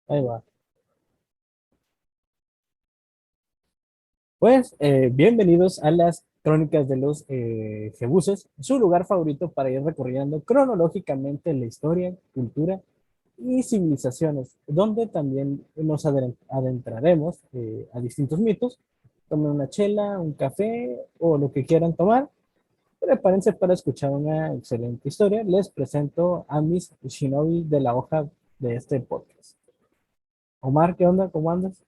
Ahí va. Pues bienvenidos a las Crónicas de los Jebuses, su lugar favorito para ir recorriendo cronológicamente la historia, cultura y civilizaciones, donde también nos adentraremos a distintos mitos. Tomen una chela, un café o lo que quieran tomar. Prepárense para escuchar una excelente historia. Les presento a mis shinobi de la hoja de este podcast. Omar, ¿qué onda? ¿Cómo andas?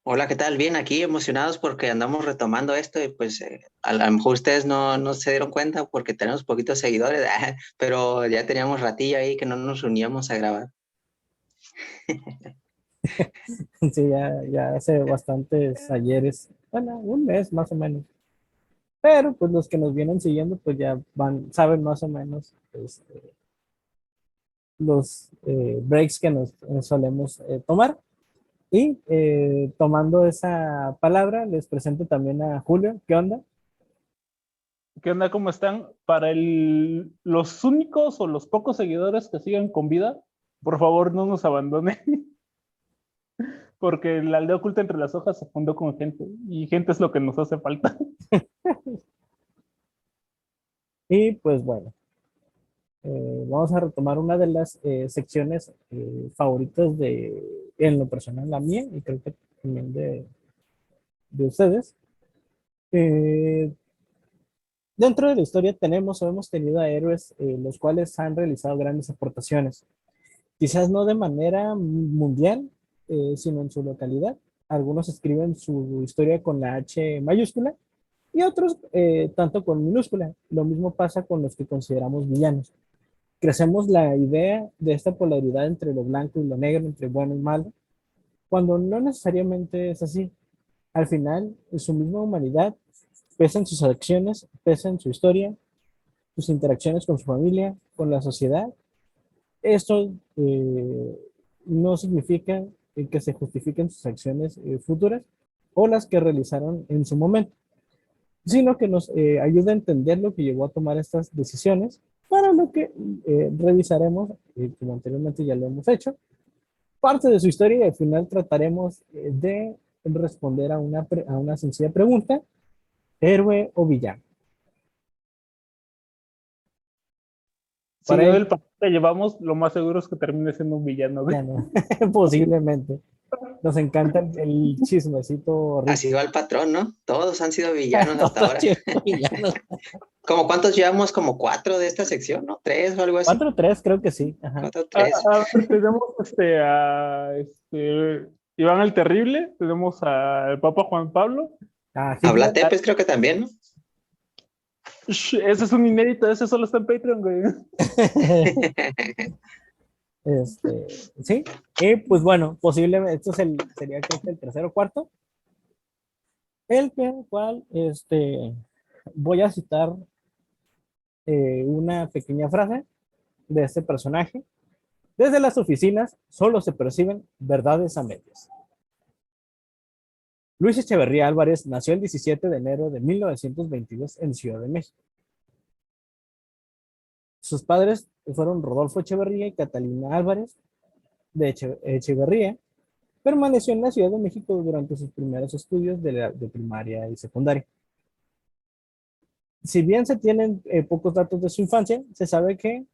Hola, ¿qué tal? Bien, aquí emocionados porque andamos retomando esto y pues a lo mejor ustedes no se dieron cuenta porque tenemos poquitos seguidores, pero ya teníamos ratillo ahí que no nos uníamos a grabar. Sí, ya hace bastantes ayeres, bueno, un mes más o menos. Pero pues los que nos vienen siguiendo, pues ya saben más o menos los breaks que nos solemos tomar. Y tomando esa palabra, les presento también a Julio. ¿Qué onda? ¿Qué onda? ¿Cómo están? Para los únicos o los pocos seguidores que sigan con vida, por favor no nos abandonen, porque la aldea oculta entre las hojas se fundó con gente, y gente es lo que nos hace falta. Y pues bueno, vamos a retomar una de las secciones favoritas en lo personal, la mía, y creo que también de ustedes. Eh, Dentro de la historia tenemos o hemos tenido a héroes los cuales han realizado grandes aportaciones, quizás no de manera mundial, sino en su localidad. Algunos escriben su historia con la H mayúscula y otros tanto con minúscula. Lo mismo pasa con los que consideramos villanos. Crecemos la idea de esta polaridad entre lo blanco y lo negro, entre bueno y malo, cuando no necesariamente es así. Al final, en su misma humanidad, pesa en sus acciones, pesa en su historia, sus interacciones con su familia, con la sociedad. Esto no significa que se justifiquen sus acciones futuras o las que realizaron en su momento, sino que nos ayuda a entender lo que llevó a tomar estas decisiones, para lo que revisaremos, como anteriormente ya lo hemos hecho, parte de su historia y al final trataremos de responder a una sencilla pregunta: ¿héroe o villano? Para Siguiendo ello, el papel que llevamos, lo más seguro es que termine siendo un villano. ya no, posiblemente. Nos encanta el chismecito rico. Así va el patrón, ¿no? Todos han sido villanos hasta Todos ahora. siendo villanos. ¿Como cuántos llevamos? Como cuatro de esta sección, ¿no? Tres o algo así. 4-3, creo que sí. Ajá. Cuatro, A, tres. a ver, tenemos a Iván el Terrible, tenemos al Papa Juan Pablo. A Habla Hitler. Tepes creo que también, ¿no? Ese es un inédito, ese solo está en Patreon, güey. Sí. Y pues bueno, posiblemente, esto sería creo que el tercero o cuarto. Cual voy a citar una pequeña frase de este personaje. Desde las oficinas solo se perciben verdades a medias. Luis Echeverría Álvarez nació el 17 de enero de 1922 en Ciudad de México. Sus padres fueron Rodolfo Echeverría y Catalina Álvarez de Echeverría. Permaneció en la Ciudad de México durante sus primeros estudios de primaria y secundaria. Si bien se tienen pocos datos de su infancia, se sabe que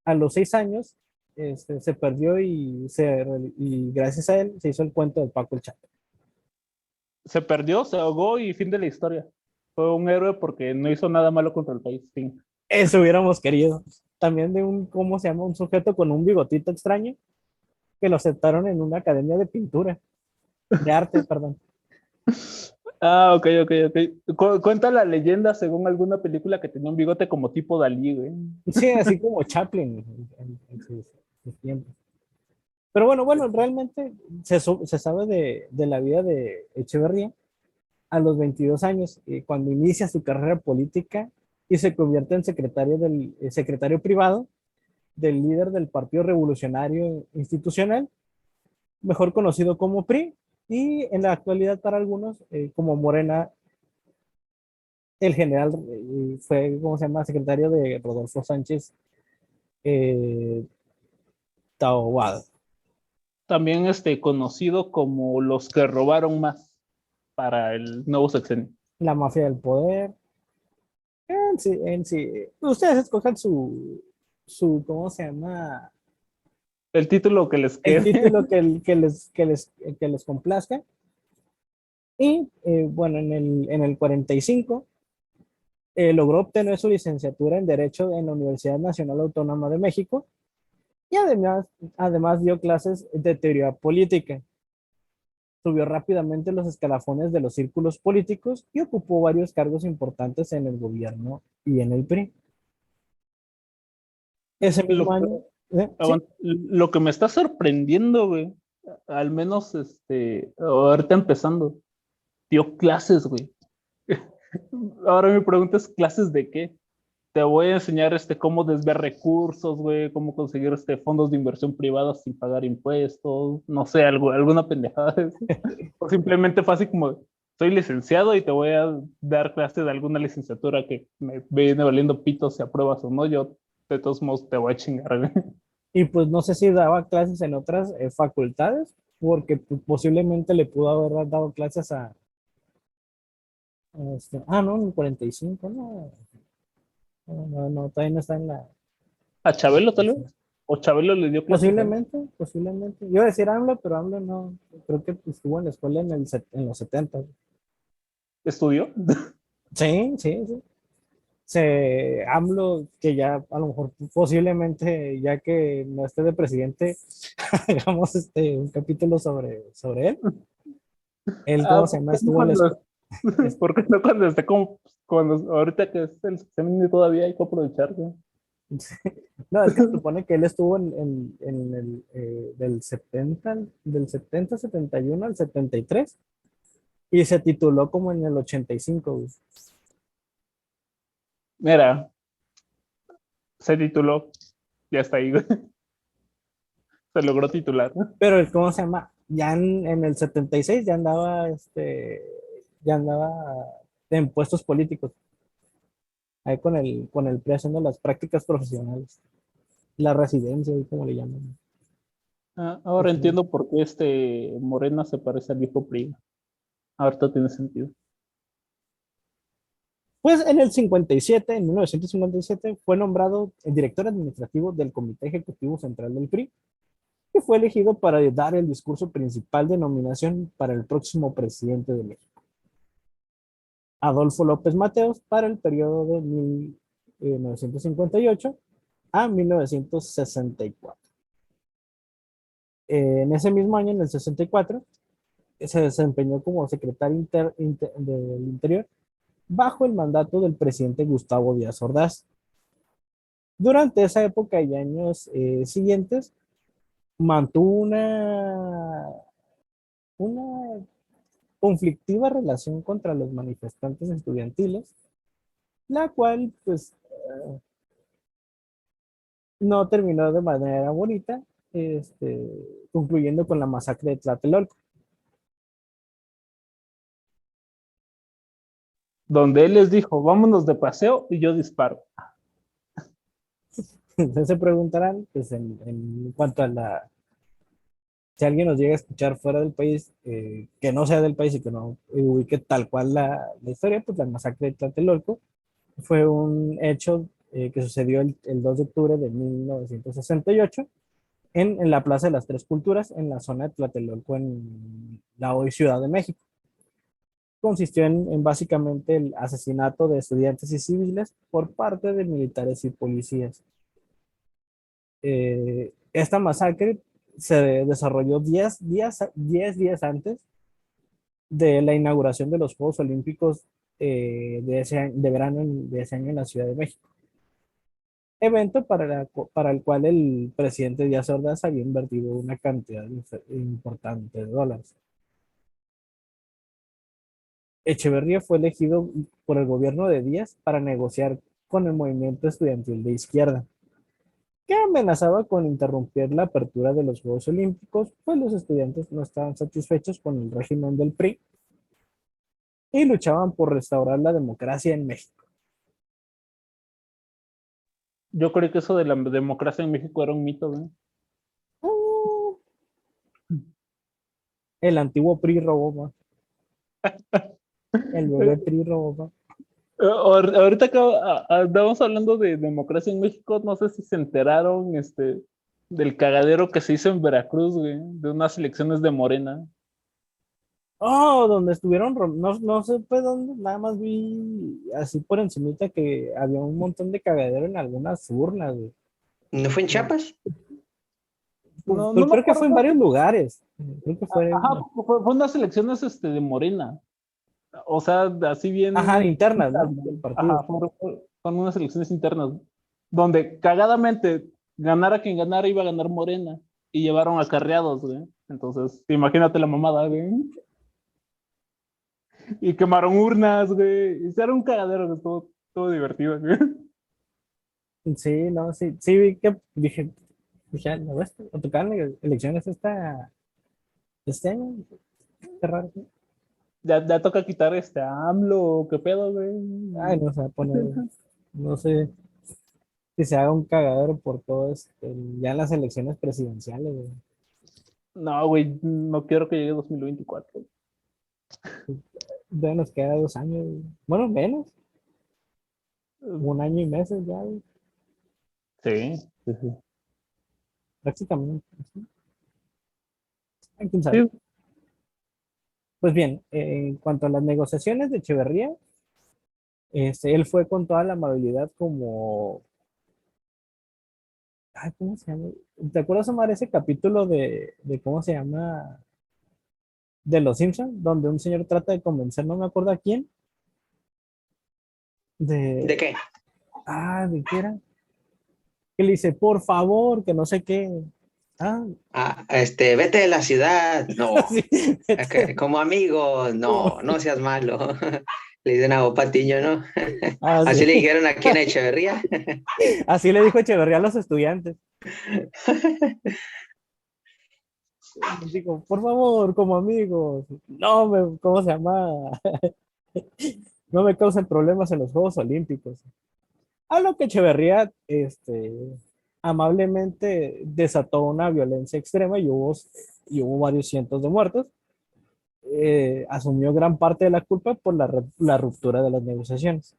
a los 6 años se perdió y gracias a él se hizo el cuento de Paco el Chato. Se perdió, se ahogó y fin de la historia. Fue un héroe porque no hizo nada malo contra el país. Fin. Eso hubiéramos querido. También de ¿cómo se llama? Un sujeto con un bigotito extraño que lo aceptaron en una academia de pintura, de arte, perdón. Ah, ok, ok, ok. Cuenta la leyenda, según alguna película, que tenía un bigote como tipo Dalí, güey. Sí, así como Chaplin en sus tiempos. Pero bueno, realmente se sabe de la vida de Echeverría a los 22 años, cuando inicia su carrera política y se convierte en secretario privado del líder del Partido Revolucionario Institucional, mejor conocido como PRI, y en la actualidad para algunos como Morena. El general fue, ¿cómo se llama?, secretario de Rodolfo Sánchez, eh, Taboada. También conocido como los que robaron más para el nuevo sexenio. La mafia del poder. En sí. Ustedes escojan ¿cómo se llama? El título que les El quede. título que les complazca. Y bueno, en el 45 logró obtener su licenciatura en Derecho en la Universidad Nacional Autónoma de México y además dio clases de teoría política. Subió rápidamente los escalafones de los círculos políticos y ocupó varios cargos importantes en el gobierno y en el PRI. Ese mismo Lo, año, sí, lo que me está sorprendiendo, güey, al menos ahorita empezando, dio clases, güey. Ahora mi pregunta es, ¿clases de qué? Te voy a enseñar cómo desviar recursos, güey, cómo conseguir fondos de inversión privada sin pagar impuestos, no sé, alguna pendejada de eso. O simplemente fue así como, soy licenciado y te voy a dar clase de alguna licenciatura que me viene valiendo pito si apruebas o no, yo de todos modos te voy a chingar, güey. y pues no sé si daba clases en otras facultades, porque pues, posiblemente le pudo haber dado clases no, en el 45, no, no, todavía no está en la. ¿A Chabelo tal vez? ¿O Chabelo le dio clases a él? Posiblemente. Yo iba a decir AMLO, pero AMLO no, creo que estuvo en la escuela en los 70. ¿Estudió? Sí, sí, sí. AMLO, que ya a lo mejor posiblemente, ya que no esté de presidente, hagamos un capítulo sobre él. Él, ¿cómo se ¿Por llama? qué no Estuvo en la escuela. ¿por qué no cuando esté como, cuando ahorita que es el sexenio todavía hay que aprovechar, güey? No, es que se supone que él estuvo en del 70 71 al 73 y se tituló como en el 85, güey. Mira, se tituló, ya está ahí, güey. Se logró titular. Pero ¿cómo se llama? Ya en el 76 ya andaba en puestos políticos, ahí con el PRI haciendo las prácticas profesionales, la residencia, como le llaman. Ahora entiendo por qué Morena se parece al viejo PRI. Ahorita tiene sentido. Pues en 1957, fue nombrado el director administrativo del Comité Ejecutivo Central del PRI, que fue elegido para dar el discurso principal de nominación para el próximo presidente de México, Adolfo López Mateos, para el periodo de 1958 a 1964. En ese mismo año, en el 64, se desempeñó como secretario del Interior bajo el mandato del presidente Gustavo Díaz Ordaz. Durante esa época y años siguientes, mantuvo una conflictiva relación contra los manifestantes estudiantiles, la cual pues no terminó de manera bonita, concluyendo con la masacre de Tlatelolco. Donde él les dijo, vámonos de paseo y yo disparo. Entonces se preguntarán, pues en cuanto a si alguien nos llega a escuchar fuera del país, que no sea del país y que no ubique tal cual la historia, pues la masacre de Tlatelolco fue un hecho que sucedió el 2 de octubre de 1968 en la Plaza de las Tres Culturas, en la zona de Tlatelolco, en la hoy Ciudad de México. Consistió en básicamente el asesinato de estudiantes y civiles por parte de militares y policías. Esta masacre se desarrolló 10 días antes de la inauguración de los Juegos Olímpicos de verano de ese año en la Ciudad de México. Evento para el cual el presidente Díaz Ordaz había invertido una cantidad importante de dólares. Echeverría fue elegido por el gobierno de Díaz para negociar con el movimiento estudiantil de izquierda, que amenazaba con interrumpir la apertura de los Juegos Olímpicos, pues los estudiantes no estaban satisfechos con el régimen del PRI y luchaban por restaurar la democracia en México. Yo creo que eso de la democracia en México era un mito, güey. El antiguo PRI robó, el bebé PRI robó. Ahorita que andamos hablando de democracia en México, no sé si se enteraron del cagadero que se hizo en Veracruz, güey, de unas elecciones de Morena. Oh, donde estuvieron, no sé pues dónde, nada más vi así por encimita que había un montón de cagadero en algunas urnas, güey. ¿No fue en Chiapas? No, no Pues me creo que fue en acuerdo. varios lugares. Creo que fue, Ajá, fue unas elecciones de Morena. O sea, así ajá, bien. internas, ¿no? Del Ajá, partido. fueron unas elecciones internas, donde cagadamente ganara quien ganara iba a ganar Morena y llevaron acarreados, güey. Entonces, imagínate la mamada, güey. Y quemaron urnas, güey. Hicieron un cagadero, que estuvo divertido, güey. Sí, no, sí vi que dije, "Ah, no ves, o tocaron elecciones este año, qué raro. ¿No? Ya toca quitar a AMLO, ¿qué pedo, güey? Ay, no se va a poner, no sé si se haga un cagadero por todo ya en las elecciones presidenciales, güey. No, güey, no quiero que llegue 2024. Ya nos queda 2 años, güey. Bueno, menos, 1 año y meses ya, güey, Sí, sí, sí. prácticamente. ¿Sí? Ay, quién sabe. Sí, Pues bien, en cuanto a las negociaciones de Echeverría, él fue con toda la amabilidad como, ay, ¿cómo se llama? ¿Te acuerdas, Omar, ese capítulo de cómo se llama? De Los Simpsons, donde un señor trata de convencer, no me acuerdo a quién, ¿De de, qué? ¿de qué era? Que le dice, por favor, que no sé qué. Ah, Ah, vete de la ciudad. No. sí, Como amigo, no, no seas malo. Le dicen a Bob Patiño, ¿no? Así le sí. dijeron aquí en Echeverría. Así le dijo Echeverría a los estudiantes. Digo, por favor, como amigos, no me, ¿cómo se llama? No me causen problemas en los Juegos Olímpicos. A lo que Echeverría, amablemente desató una violencia extrema y hubo varios cientos de muertos. Asumió gran parte de la culpa por la ruptura de las negociaciones.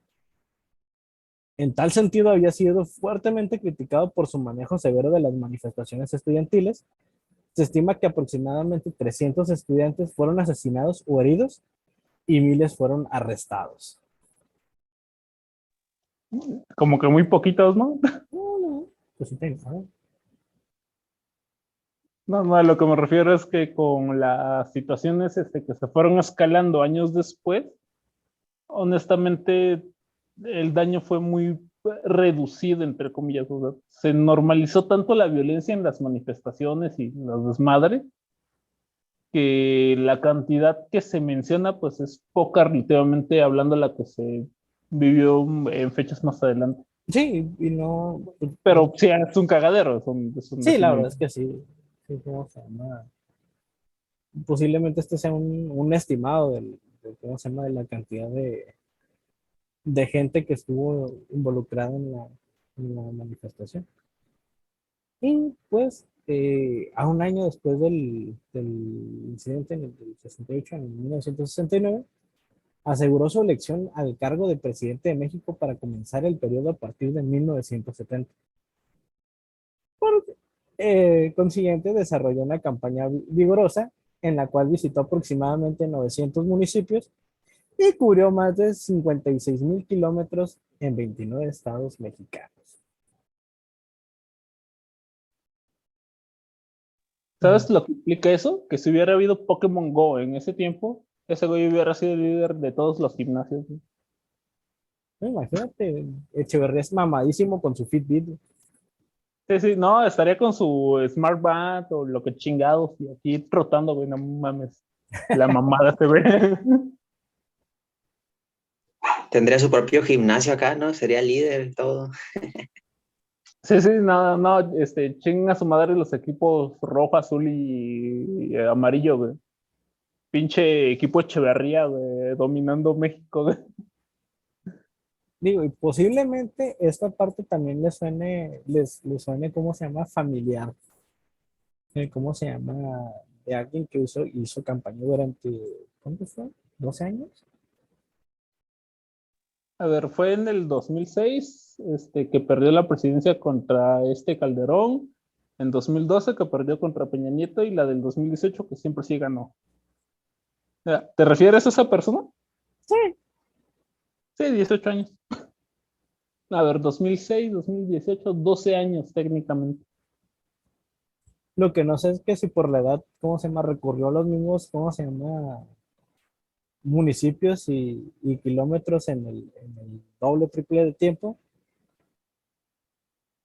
En tal sentido, había sido fuertemente criticado por su manejo severo de las manifestaciones estudiantiles. Se estima que aproximadamente 300 estudiantes fueron asesinados o heridos y miles fueron arrestados. como que muy poquitos, ¿no? No, no, pues sí, ¿no? No, no, a lo que me refiero es que con las situaciones que se fueron escalando años después, honestamente el daño fue muy reducido, entre comillas. O sea, se normalizó tanto la violencia en las manifestaciones y los desmadres que la cantidad que se menciona pues es poca relativamente hablando de la que se vivió en fechas más adelante. Sí, y no, Pero sí, es un cagadero, sí, la verdad es que sí. Sí, ¿cómo se llama? Posiblemente este sea un estimado ¿cómo se llama? De la cantidad de gente que estuvo involucrada en la manifestación. Y pues, a un año después del incidente en el 68, en 1969, aseguró su elección al cargo de presidente de México para comenzar el periodo a partir de 1970. Por consiguiente, desarrolló una campaña vigorosa en la cual visitó aproximadamente 900 municipios y cubrió más de 56,000 kilómetros en 29 estados mexicanos. ¿Sabes lo que implica eso? Que si hubiera habido Pokémon Go en ese tiempo, ese güey hubiera sido el líder de todos los gimnasios. ¿No? Imagínate, Echeverría es mamadísimo con su Fitbit. Sí, sí, no, estaría con su Smart Band o lo que chingados y aquí trotando, güey, no mames. La mamada este güey. Tendría su propio gimnasio acá, ¿no? Sería líder y todo. Sí, sí, no, no, chingan a su madre los equipos rojo, azul y amarillo, güey. Pinche equipo Echeverría, güey, dominando México, güey. Digo, y posiblemente esta parte también les suene, ¿cómo se llama? Familiar. ¿Cómo se llama? de alguien que hizo campaña durante, ¿cuánto fue? ¿12 años? A ver, fue en el 2006 que perdió la presidencia contra Calderón, en 2012 que perdió contra Peña Nieto y la del 2018 que siempre sí ganó. ¿Te refieres a esa persona? Sí. Sí, 18 años. A ver, 2006, 2018, 12 años técnicamente. Lo que no sé es que si por la edad, ¿cómo se llama? Recurrió a los mismos, ¿cómo se llama? Municipios y kilómetros en el doble, triple de tiempo.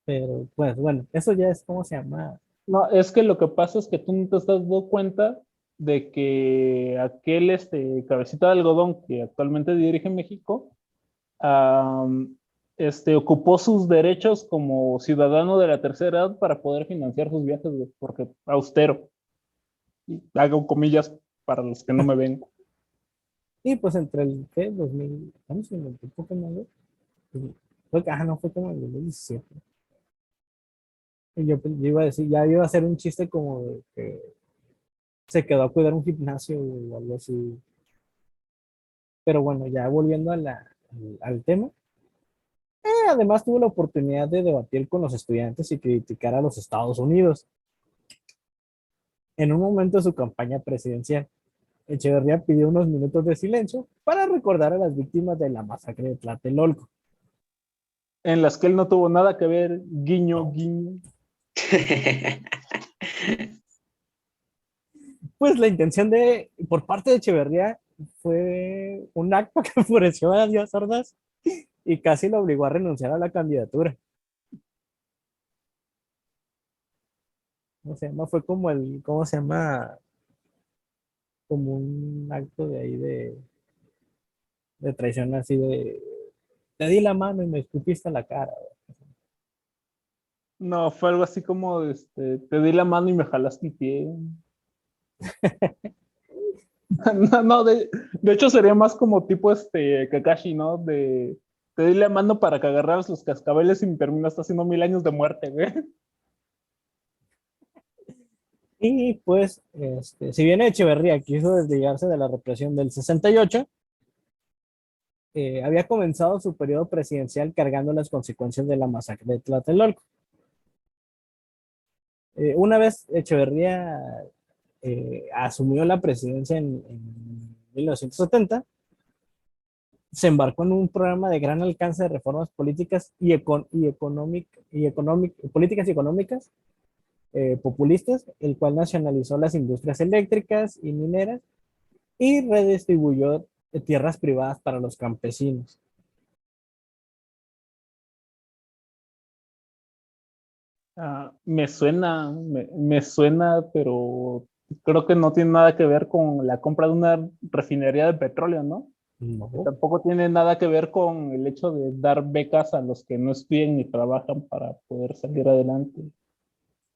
Pero pues bueno, eso ya es, ¿cómo se llama? No, es que lo que pasa es que tú no te estás dando cuenta de que aquel cabecita de algodón que actualmente dirige México, am, ocupó sus derechos como ciudadano de la tercera edad para poder financiar sus viajes, güey, porque austero. Y hago comillas para los que no me ven. Y pues entre el, ¿qué? 2000, ¿cómo se llama? ¿Poco más? Creo que, no, fue como el 2017. Y yo iba a decir, ya iba a hacer un chiste como de que se quedó a cuidar un gimnasio o algo así. Pero bueno, ya volviendo al tema. Además tuvo la oportunidad de debatir con los estudiantes y criticar a los Estados Unidos. En un momento de su campaña presidencial, Echeverría pidió unos minutos de silencio para recordar a las víctimas de la masacre de Tlatelolco. En las que él no tuvo nada que ver, guiño, guiño. Pues la intención por parte de Echeverría fue un acto que enfureció a Díaz Ordaz y casi lo obligó a renunciar a la candidatura. ¿Cómo se llama? Fue como ¿cómo se llama? Como un acto de ahí de traición así te di la mano y me escupiste a la cara. No, fue algo así como, te di la mano y me jalaste el pie. No, no, de hecho sería más como tipo Kakashi, ¿no? Te di la mano para que agarraras los cascabeles y me terminaste haciendo 1000 años de muerte, güey. Y pues, si bien Echeverría quiso desligarse de la represión del 68, había comenzado su periodo presidencial cargando las consecuencias de la masacre de Tlatelolco. Una vez Echeverría asumió la presidencia en 1970, se embarcó en un programa de gran alcance de reformas políticas políticas y económicas populistas, el cual nacionalizó las industrias eléctricas y mineras y redistribuyó tierras privadas para los campesinos. Me suena, pero creo que no tiene nada que ver con la compra de una refinería de petróleo, ¿no? Que No, tampoco tiene nada que ver con el hecho de dar becas a los que no estudian ni trabajan para poder salir adelante.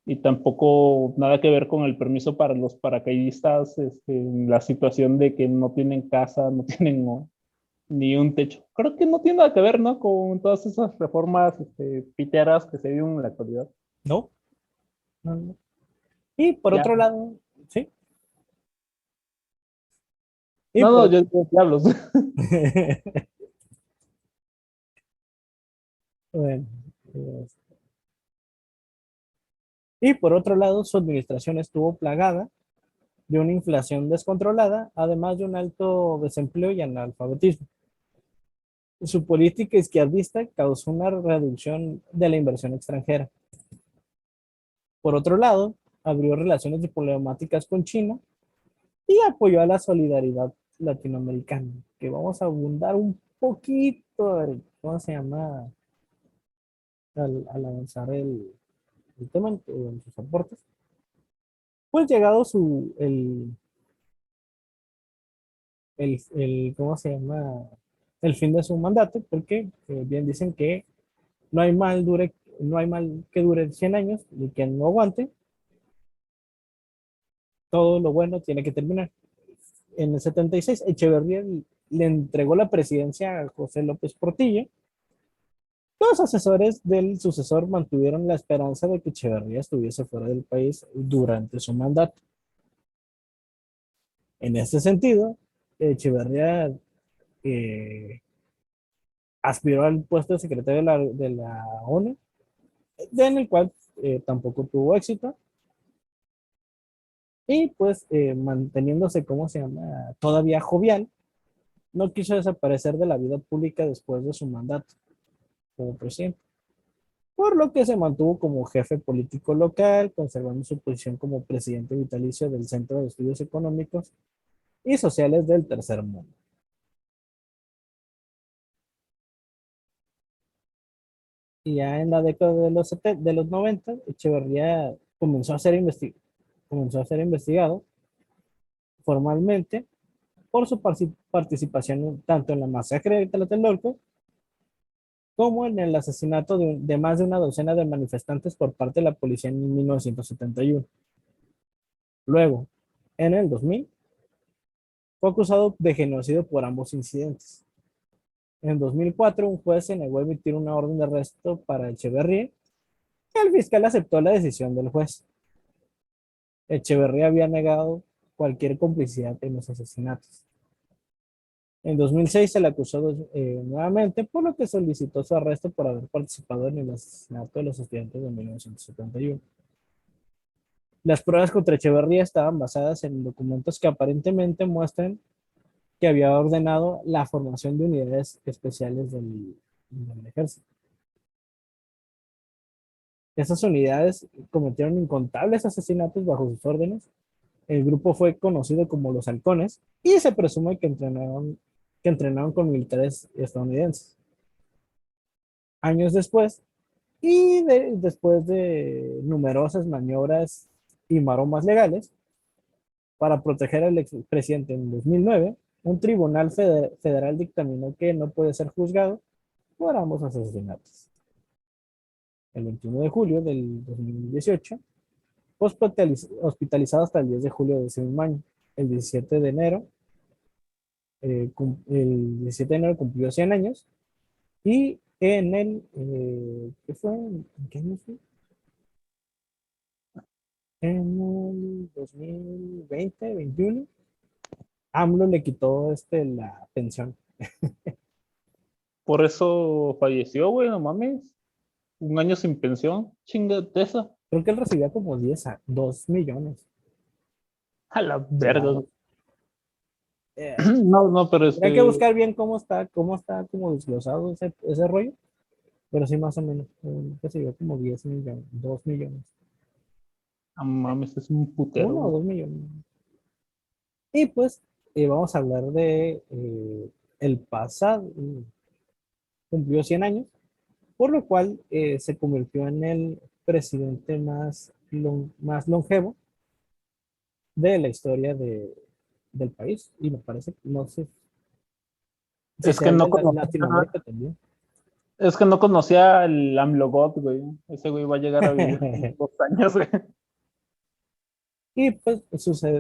Y tampoco nada que ver con el permiso para los paracaidistas, en la situación de que no tienen casa, no tienen ni un techo. Creo que no tiene nada que ver, ¿no? Con todas esas reformas piteras que se viven en la actualidad. no, no, no. Y por Ya. otro lado, sí. Y No, no, por, yo diablos. bueno, y por otro lado, su administración estuvo plagada de una inflación descontrolada, además de un alto desempleo y analfabetismo. Su política izquierdista causó una reducción de la inversión extranjera. Por otro lado, abrió relaciones diplomáticas con China y apoyó a la solidaridad latinoamericana, que vamos a abundar un poquito, a ver, ¿cómo se llama? Al avanzar el tema en sus aportes. Pues llegado ¿cómo se llama? El fin de su mandato, porque bien dicen que no hay mal que dure 100 años y que no aguante, todo lo bueno tiene que terminar. En el 76, Echeverría le entregó la presidencia a José López Portillo. Los asesores del sucesor mantuvieron la esperanza de que Echeverría estuviese fuera del país durante su mandato. En ese sentido, Echeverría aspiró al puesto de secretario de la ONU, en el cual tampoco tuvo éxito, y pues manteniéndose, ¿cómo se llama? Todavía jovial, no quiso desaparecer de la vida pública después de su mandato como presidente, por lo que se mantuvo como jefe político local, conservando su posición como presidente vitalicio del Centro de Estudios Económicos y Sociales del Tercer Mundo. Y ya en la década de de los 90, Echeverría comenzó a ser investigado formalmente por su participación tanto en la masacre de Tlatelolco como en el asesinato de más de una docena de manifestantes por parte de la policía en 1971. Luego, en el 2000, fue acusado de genocidio por ambos incidentes. En 2004, un juez se negó a emitir una orden de arresto para Echeverría y el fiscal aceptó la decisión del juez. Echeverría había negado cualquier complicidad en los asesinatos. En 2006 se le acusó nuevamente, por lo que solicitó su arresto por haber participado en el asesinato de los estudiantes de 1971. Las pruebas contra Echeverría estaban basadas en documentos que aparentemente muestran que había ordenado la formación de unidades especiales del ejército. Esas unidades cometieron incontables asesinatos bajo sus órdenes. El grupo fue conocido como los Halcones y se presume que entrenaron con militares estadounidenses. Años después, después de numerosas maniobras y maromas legales, para proteger al expresidente en 2009, un tribunal federal dictaminó que no puede ser juzgado por ambos asesinatos. El 21 de julio del 2018, hospitalizado hasta el 10 de julio de ese mismo año. El 17 de enero, el 17 de enero cumplió 100 años y en el, ¿qué fue? ¿En qué año fue? En el 2020, 2021, AMLO le quitó la pensión. Por eso falleció, güey, no mames. Un año sin pensión, chingate esa. Creo que él recibía como 2 millones. A la verga. Eh, No, no, pero Hay que buscar bien cómo está como desglosado ese rollo, pero sí más o menos, recibió como 10 millones, 2 millones. no mames, es un putero. 1 o 2 millones. Y pues vamos a hablar de el pasado. Cumplió 100 años, por lo cual se convirtió en el presidente más longevo de la historia del país. Y me parece, no sé si Es que sea el no de conocía, Latinoamérica también. es que no conocía al AMLOGOT, güey. Ese güey va a llegar a vivir 2 años, güey. Y pues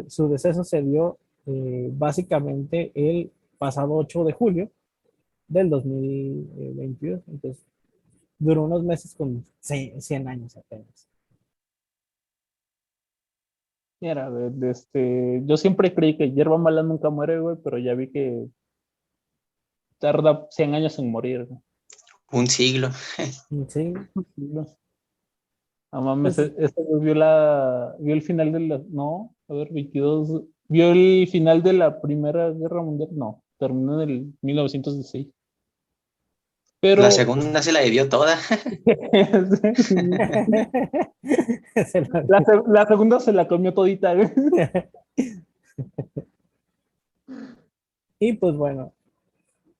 su deceso se dio básicamente el pasado 8 de julio del 2022. Entonces, duró unos meses con 100 años apenas. Mira, güey, yo siempre creí que hierba mala nunca muere, güey, pero ya vi que tarda 100 años en morir, güey. Un siglo. Sí, No mames, pues, este güey vio el final de la, no, a ver, 22, vio el final de la Primera Guerra Mundial, no, terminó en el 1916. La Pero segunda se la debió toda. la segunda se la comió todita, güey. y pues bueno,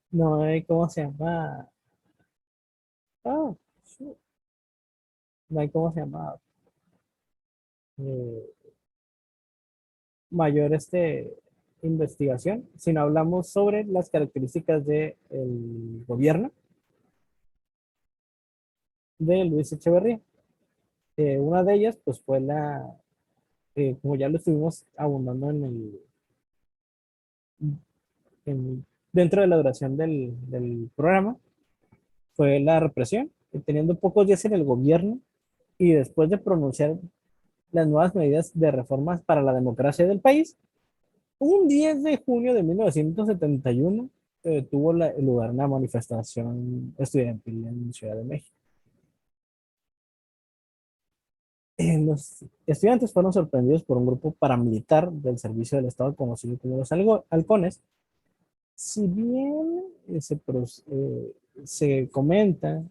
no hay, ¿cómo se llama? Ah, shoot. No hay, ¿cómo se llama? Eh, Mayor investigación, sino hablamos sobre las características del gobierno de Luis Echeverría. Una de ellas, pues fue como ya lo estuvimos abundando dentro de la duración del programa, fue la represión. Teniendo pocos días en el gobierno y después de pronunciar las nuevas medidas de reformas para la democracia del país, Un 10 de junio de 1971 tuvo lugar una manifestación estudiantil en Ciudad de México. Los estudiantes fueron sorprendidos por un grupo paramilitar del servicio del Estado conocido como los halcones. Si bien se comenta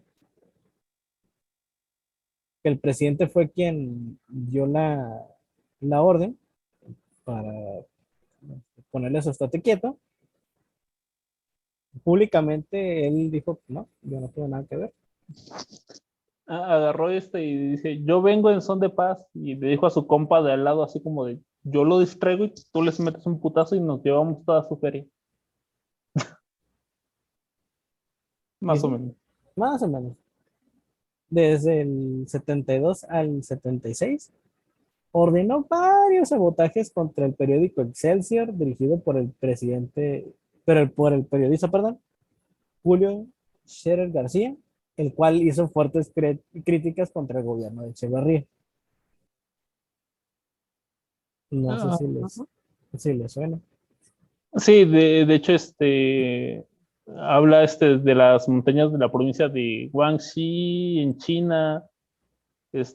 que el presidente fue quien dio la orden para ponerle su estate quieto, públicamente él dijo, no, yo no tengo nada que ver. Agarró y dice, yo vengo en son de paz, y le dijo a su compa de al lado así como de, yo lo distraigo y tú les metes un putazo y nos llevamos toda su feria. Y Más o sí, menos. más o menos. Desde el 72 al 76 ordenó varios sabotajes contra el periódico Excelsior, dirigido por el presidente, por el periodista, perdón, Julio Scherer García, el cual hizo fuertes críticas contra el gobierno de Echeverría. No sé Ah, si les suena. sí, de hecho, habla de las montañas de la provincia de Guangxi en China,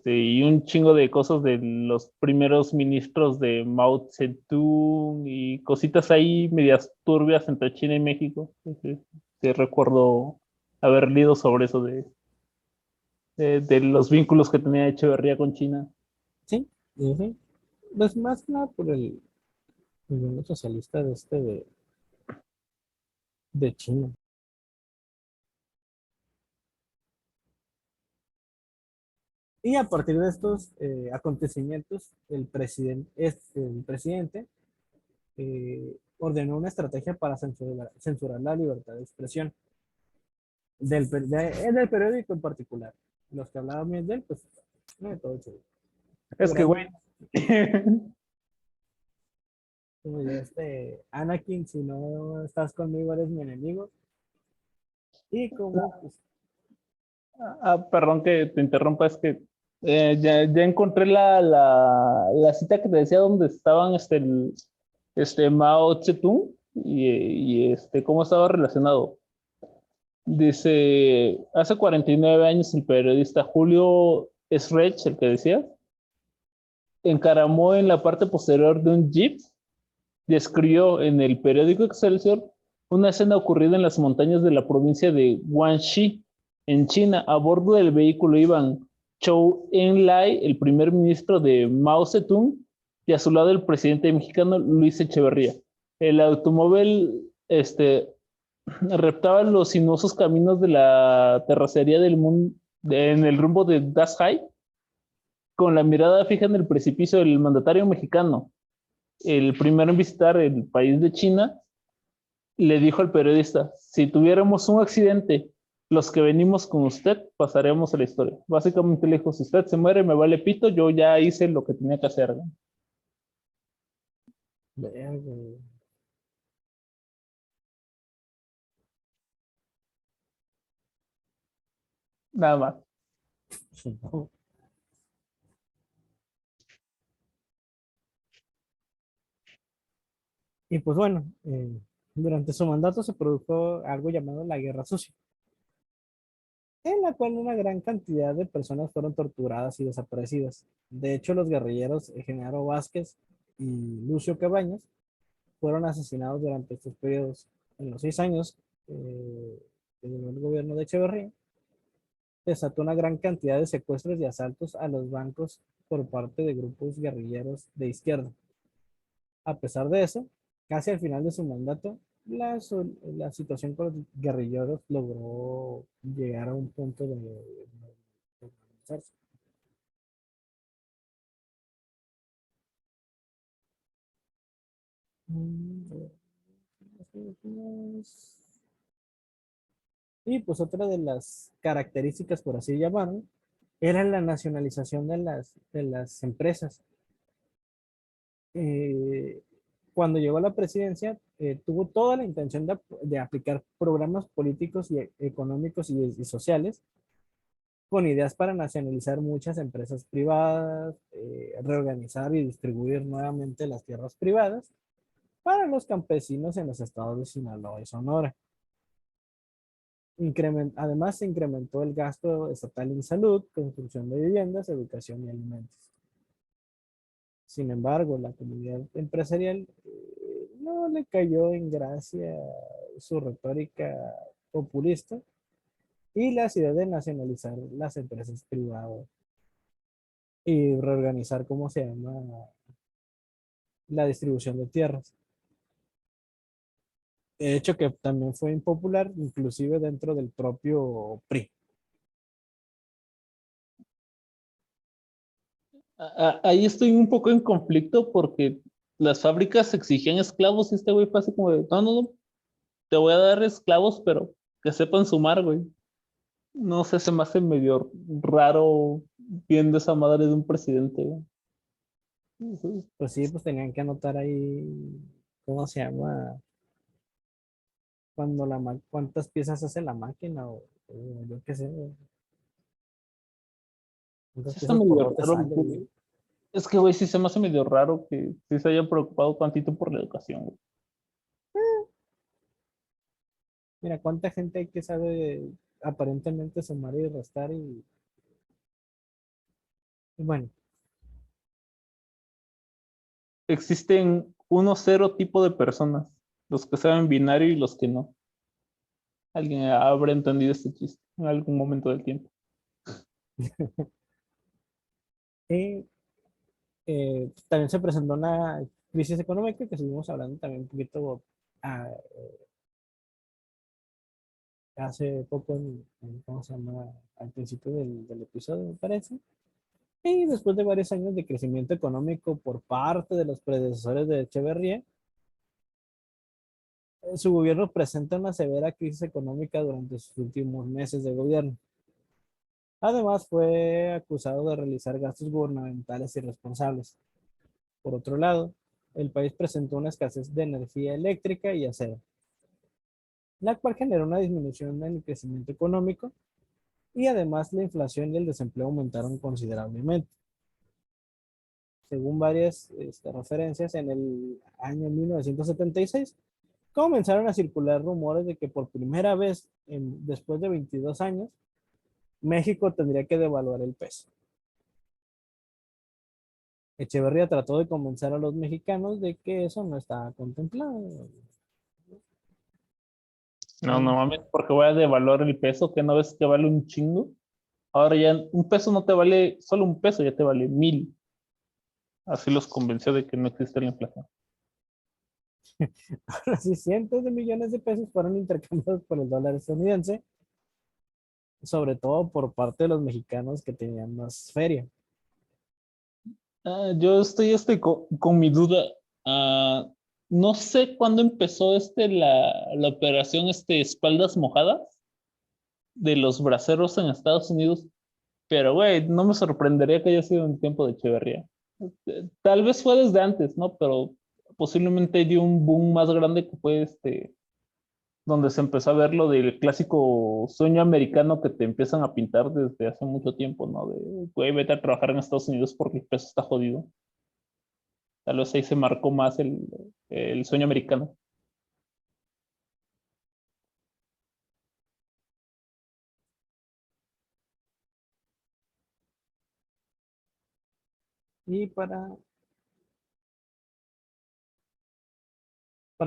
y un chingo de cosas de los primeros ministros de Mao Zedong y cositas ahí medias turbias entre China y México. Te recuerdo haber leído sobre eso de los vínculos que tenía Echeverría con China. Sí, sí, sí. Pues más que nada por el gobierno socialista de China. Y a partir de estos acontecimientos, el presidente ordenó una estrategia para censurar la libertad de expresión del periódico en particular. Los que hablaban bien de él, pues, no de todo chido. Es que, güey, Como yo, Anakin, si no estás conmigo, eres mi enemigo. Y como, pues, perdón que te interrumpa, es que ya encontré la cita que te decía donde estaban Mao Zedong y cómo estaba relacionado. Dice, hace 49 años el periodista Julio Schrech, el que decía, encaramó en la parte posterior de un jeep, describió en el periódico Excelsior una escena ocurrida en las montañas de la provincia de Guangxi, en China. A bordo del vehículo iban Zhou Enlai, el primer ministro de Mao Zedong, y a su lado el presidente mexicano Luis Echeverría. El automóvil reptaba los sinuosos caminos de la terracería del mundo en el rumbo de Dashai, con la mirada fija en el precipicio del mandatario mexicano, el primero en visitar el país de China, le dijo al periodista, si tuviéramos un accidente, los que venimos con usted pasaremos a la historia. Básicamente le dijo, si usted se muere, me vale pito, yo ya hice lo que tenía que hacer. ¿No? verga. Nada más. Y pues bueno, durante su mandato se produjo algo llamado la Guerra Sucia, en la cual una gran cantidad de personas fueron torturadas y desaparecidas. De hecho, los guerrilleros Genaro Vázquez y Lucio Cabañas fueron asesinados durante estos periodos. En los 6 años que duró el gobierno de Echeverría, desató una gran cantidad de secuestros y asaltos a los bancos por parte de grupos guerrilleros de izquierda. A pesar de eso, casi al final de su mandato, la situación con los guerrilleros logró llegar a un punto de normalizarse. Y pues otra de las características, por así llamarlo, era la nacionalización de las empresas. Eh, Cuando llegó a la presidencia, tuvo toda la intención de aplicar programas políticos y económicos y sociales con ideas para nacionalizar muchas empresas privadas, reorganizar y distribuir nuevamente las tierras privadas para los campesinos en los estados de Sinaloa y Sonora. Además, se incrementó el gasto estatal en salud, construcción de viviendas, educación y alimentos. Sin embargo, la comunidad empresarial no le cayó en gracia su retórica populista y la idea de nacionalizar las empresas privadas y reorganizar, ¿cómo se llama?, la distribución de tierras. Hecho que también fue impopular, inclusive dentro del propio PRI. Ahí estoy un poco en conflicto porque las fábricas exigían esclavos y este güey fue así como de, no, no, no, te voy a dar esclavos, pero que sepan sumar, güey. No sé, se me hace medio raro viendo esa madre de un presidente, güey. Pues sí, pues tenían que anotar ahí, ¿cómo se llama? Cuando cuántas piezas hace la máquina o yo qué sé, cuántas Sí está piezas por medio lote raro, sale. güey. Es que, güey, sí se me hace medio raro que sí se haya preocupado tantito por la educación, güey. Mira, cuánta gente hay que sabe aparentemente sumar y restar y bueno, Existen uno cero tipo de personas, los que saben binario y los que no. Alguien habrá entendido este chiste en algún momento del tiempo. y también se presentó una crisis económica que estuvimos hablando también un poquito ah, hace poco, ¿cómo se llama? Al principio del episodio, me parece. Y después de varios años de crecimiento económico por parte de los predecesores de Echeverría, su gobierno presenta una severa crisis económica durante sus últimos meses de gobierno. Además, fue acusado de realizar gastos gubernamentales irresponsables. Por otro lado, el país presentó una escasez de energía eléctrica y acero, la cual generó una disminución en el crecimiento económico y además la inflación y el desempleo aumentaron considerablemente. Según varias referencias, en el año 1976 comenzaron a circular rumores de que por primera vez, después de 22 años, México tendría que devaluar el peso. Echeverría trató de convencer a los mexicanos de que eso no estaba contemplado. No, no mames, porque voy a devaluar el peso, que no ves que vale un chingo. Ahora ya un peso no te vale, solo un peso ya te vale 1000. Así los convenció de que no existe la inflación. Así cientos de millones de pesos fueron intercambiados por el dólar estadounidense, sobre todo por parte de los mexicanos que tenían más feria. Yo estoy con mi duda. Ah, no sé cuándo empezó la operación espaldas mojadas de los braceros en Estados Unidos, pero güey, no me sorprendería que haya sido en tiempo de Echeverría. Tal vez fue desde antes, ¿no? Pero posiblemente dio un boom más grande que fue donde se empezó a ver lo del clásico sueño americano que te empiezan a pintar desde hace mucho tiempo, ¿no? De, güey, vete a trabajar en Estados Unidos porque el peso está jodido. Tal vez ahí se marcó más el sueño americano. Y para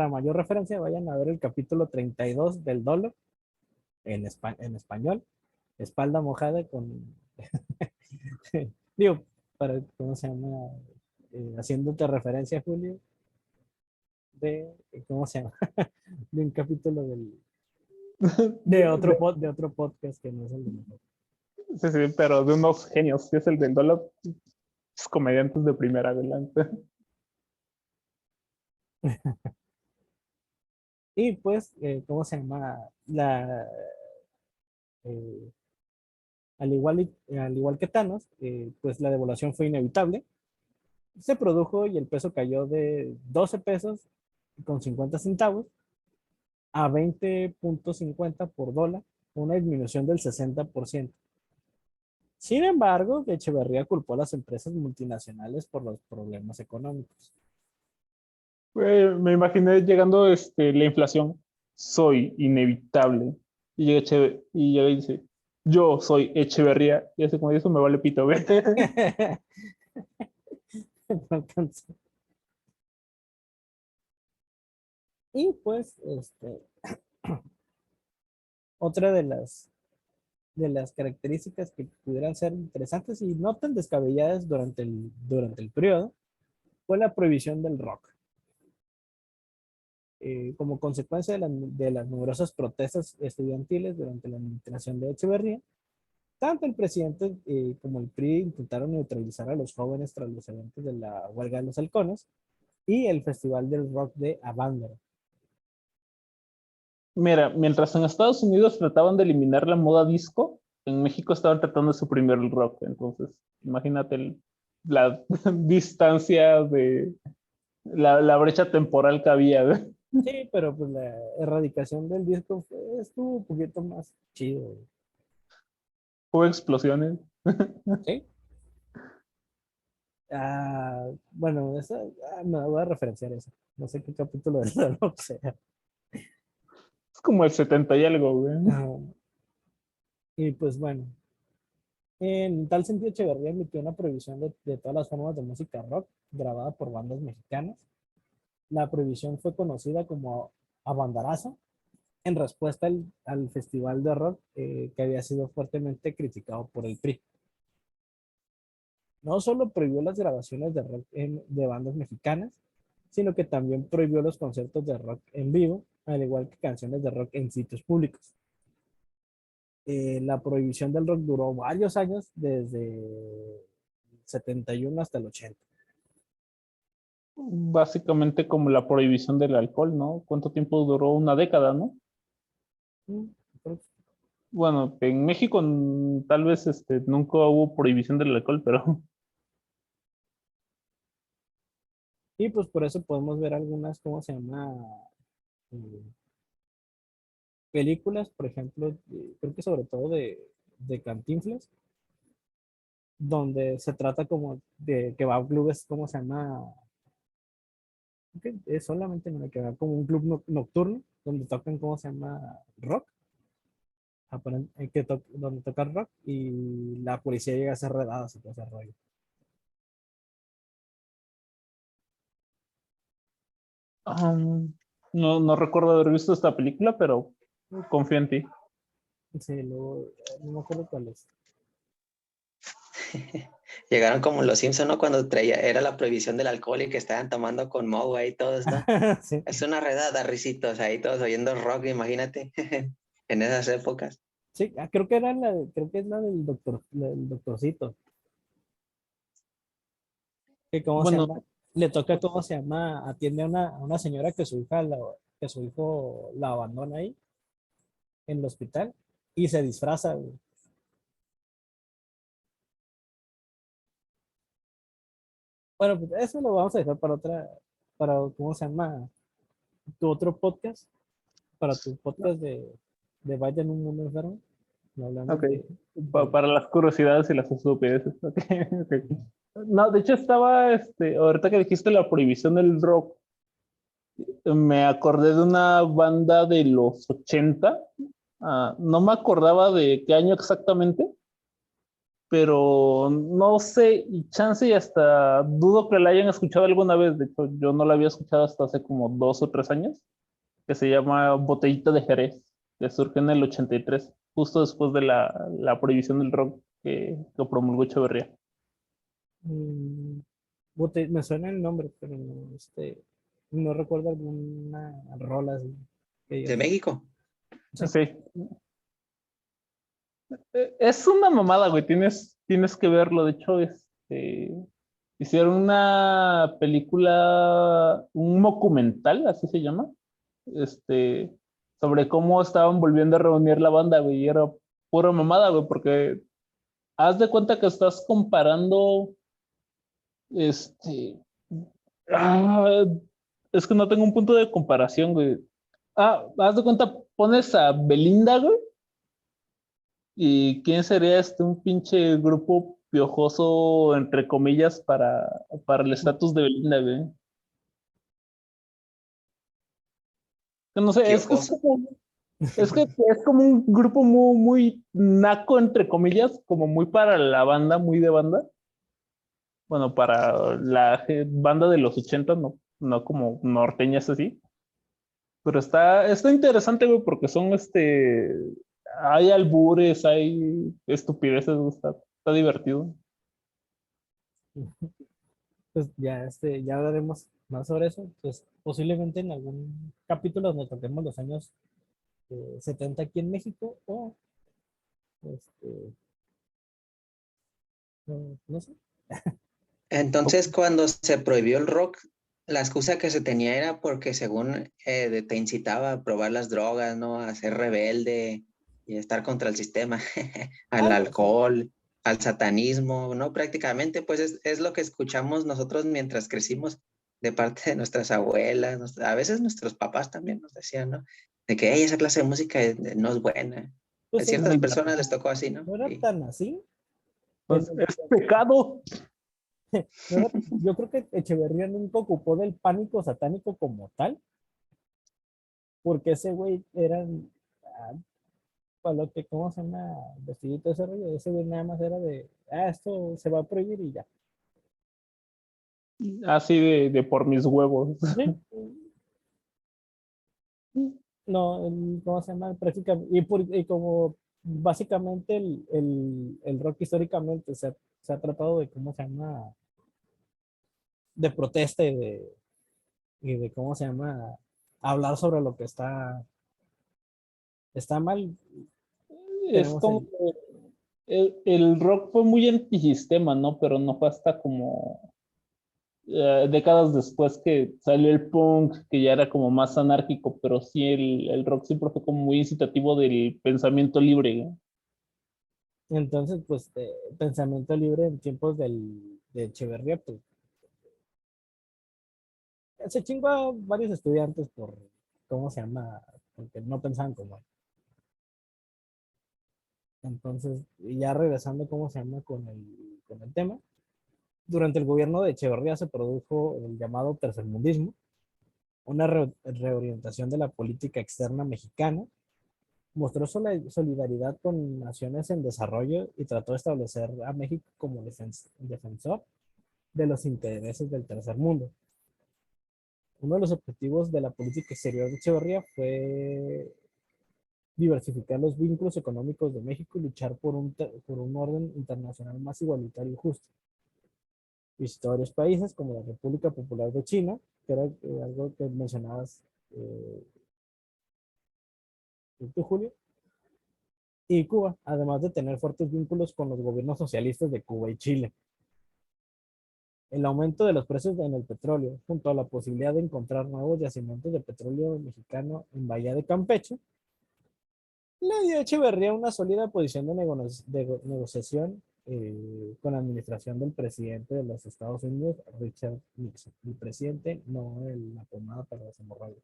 mayor referencia, vayan a ver el capítulo 32 del dólar en español, espalda mojada con, digo, ¿cómo se llama? Haciéndote referencia, Julio, ¿cómo se llama? De un capítulo de otro podcast que no es el de nosotros. Sí, sí, pero de unos genios. Si es el del dólar, es comediantes de primera adelante. Y pues, ¿cómo se llama? Eh, al igual que Thanos, pues la devaluación fue inevitable. Se produjo y el peso cayó de 12 pesos con 50 centavos a 20.50 por dólar, una disminución del 60%. Sin embargo, Echeverría culpó a las empresas multinacionales por los problemas económicos. Me imaginé llegando la inflación. Soy inevitable. Y llega, y llega y dice, yo soy Echeverría. Y así como eso me vale pito, güey. No alcanzó. Y pues, otra de las características que pudieran ser interesantes y no tan descabelladas durante el periodo fue la prohibición del rock. Como consecuencia de las numerosas protestas estudiantiles durante la administración de Echeverría, tanto el presidente como el PRI intentaron neutralizar a los jóvenes tras los eventos de la huelga de los halcones y el Festival del Rock de Avándaro. Mira, mientras en Estados Unidos trataban de eliminar la moda disco, en México estaban tratando de suprimir el rock. Entonces, imagínate la distancia de la brecha temporal que había, güey. Sí, pero pues la erradicación del disco estuvo un poquito más chido. Hubo explosiones. ¿Sí? Bueno, me voy a referenciar eso. No sé qué capítulo de la no sea. Es como el 70 y algo, güey. Y pues bueno, en tal sentido, Echeverría emitió una prohibición de todas las formas de música rock grabada por bandas mexicanas. La prohibición fue conocida como Abandarazo en respuesta al festival de rock que había sido fuertemente criticado por el PRI. No solo prohibió las grabaciones de rock de bandas mexicanas, sino que también prohibió los conciertos de rock en vivo, al igual que canciones de rock en sitios públicos. La prohibición del rock duró varios años, desde el 71 hasta el 80. Básicamente como la prohibición del alcohol, ¿no? ¿Cuánto tiempo duró? Una década, ¿no? Bueno, en México tal vez nunca hubo prohibición del alcohol, pero Y pues por eso podemos ver algunas, ¿cómo se llama? Eh, películas, por ejemplo, creo que sobre todo de Cantinflas, donde se trata como de que va a un club, es como se llama, que es solamente en el que va como un club nocturno, donde tocan, ¿cómo se llama? Rock, donde tocan rock y la policía llega a hacer redadas y todo ese rollo. no recuerdo haber visto esta película, pero confío en ti. Sí, luego, no me acuerdo cuál es. Llegaron como los Simpson, ¿no? Cuando era la prohibición del alcohol y que estaban tomando con Moe ahí todos, ¿no? Sí. Es una redada, risitos ahí todos oyendo rock, imagínate, en esas épocas. Sí, creo que es la del doctorcito. Que cómo se Bueno, llama, le toca cómo se llama, atiende a una señora que que su hijo la abandona ahí en el hospital y se disfraza, güey. Bueno, pues eso lo vamos a dejar para para, ¿cómo se llama? Tu otro podcast, para tu podcast de Vaya en un mundo enfermo. No hablamos ok, para las curiosidades y las estupideces. Okay, okay. No, de hecho estaba, ahorita que dijiste la prohibición del rock, me acordé de una banda de los 80. No me acordaba de qué año exactamente, pero no sé, y chance y hasta dudo que la hayan escuchado alguna vez. De hecho, yo no la había escuchado hasta hace como 2 o 3 años, que se llama Botellita de Jerez, que surge en el 83, justo después de la prohibición del rock que promulgó Echeverría. Mm, me suena el nombre, pero no, no recuerdo alguna rola así que ¿De digas. México? Sí. Sí, es una mamada, güey, tienes que verlo. De hecho, hicieron una película, un documental, así se llama, este, sobre cómo estaban volviendo a reunir la banda, güey, y era pura mamada, güey, porque haz de cuenta que estás comparando, este, ah, es que no tengo un punto de comparación, güey. Haz de cuenta, pones a Belinda, güey, y quién sería un pinche grupo piojoso, entre comillas, para el estatus de Belinda, güey. Que no sé, Kyoko. es como un grupo muy, muy naco, entre comillas, como muy para la banda, muy de banda. Bueno, para la banda de los 80, no, no como norteñas así. Pero está interesante, güey, porque son hay albures, hay estupideces, güey, está divertido. Pues ya, ya hablaremos más sobre eso. Pues posiblemente en algún capítulo donde toquemos los años 70 aquí en México o este, no sé. Entonces, cuando se prohibió el rock, la excusa que se tenía era porque según te incitaba a probar las drogas, ¿no? A ser rebelde y a estar contra el sistema, al Algo así. alcohol, al satanismo, ¿no? Prácticamente, pues es lo que escuchamos nosotros mientras crecimos de parte de nuestras abuelas, a veces nuestros papás también nos decían, ¿no? De que "Ey, esa clase de música no es buena". A Pues ciertas personas les tocó así, ¿no? no era Y tan así. Pues es pecado. No era- yo creo que Echeverría nunca ocupó del pánico satánico como tal, porque ese güey era, ah, para lo que, ¿cómo se llama? Vestidito ese rollo, ese güey nada más era de, esto se va a prohibir y ya. Así de por mis huevos. ¿Sí? No, ¿cómo se llama? Prácticamente, y como básicamente el rock históricamente se ha tratado de, ¿cómo se llama? De protesta y de, ¿cómo se llama? Hablar sobre lo que está mal. Es Tenemos como el, el rock fue muy antisistema, ¿no? Pero no fue hasta como décadas después que salió el punk, que ya era como más anárquico, pero sí el rock siempre fue como muy incitativo del pensamiento libre, ¿no? entonces, pues, pensamiento libre en tiempos de Echeverría, pues, se chingó a varios estudiantes por, ¿cómo se llama? Porque no pensaban como él. Entonces, y ya regresando, ¿cómo se llama? Con el tema. Durante el gobierno de Echeverría se produjo el llamado tercermundismo, una reorientación de la política externa mexicana. Mostró solidaridad con naciones en desarrollo y trató de establecer a México como defensor de los intereses del tercer mundo. Uno de los objetivos de la política exterior de Echeverría fue diversificar los vínculos económicos de México y luchar por un orden internacional más igualitario y justo. Visitó varios países como la República Popular de China, que era algo que mencionabas eh, tú, Julio, y Cuba, además de tener fuertes vínculos con los gobiernos socialistas de Cuba y Chile. El aumento de los precios en el petróleo, junto a la posibilidad de encontrar nuevos yacimientos de petróleo mexicano en Bahía de Campeche, le dio a Echeverría una sólida posición de negociación con la administración del presidente de los Estados Unidos, Richard Nixon. El presidente, no la pomada para las hemorroides.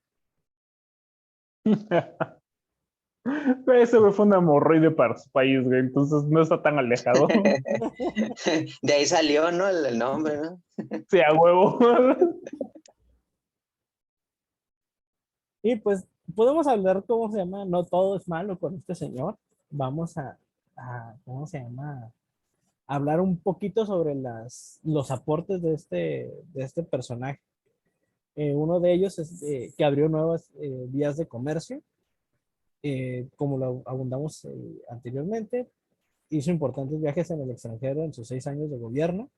Ese güey fue un hemorroide para su país, güey, entonces no está tan alejado. de ahí salió, ¿no? El nombre, ¿no? Sí, a huevo. Y pues podemos hablar, ¿cómo se llama? No todo es malo con este señor. Vamos ¿cómo se llama? Hablar un poquito sobre los aportes de este personaje. Uno de ellos es que abrió nuevas vías de comercio, como lo abundamos anteriormente. Hizo importantes viajes en el extranjero en sus 6 años de gobierno.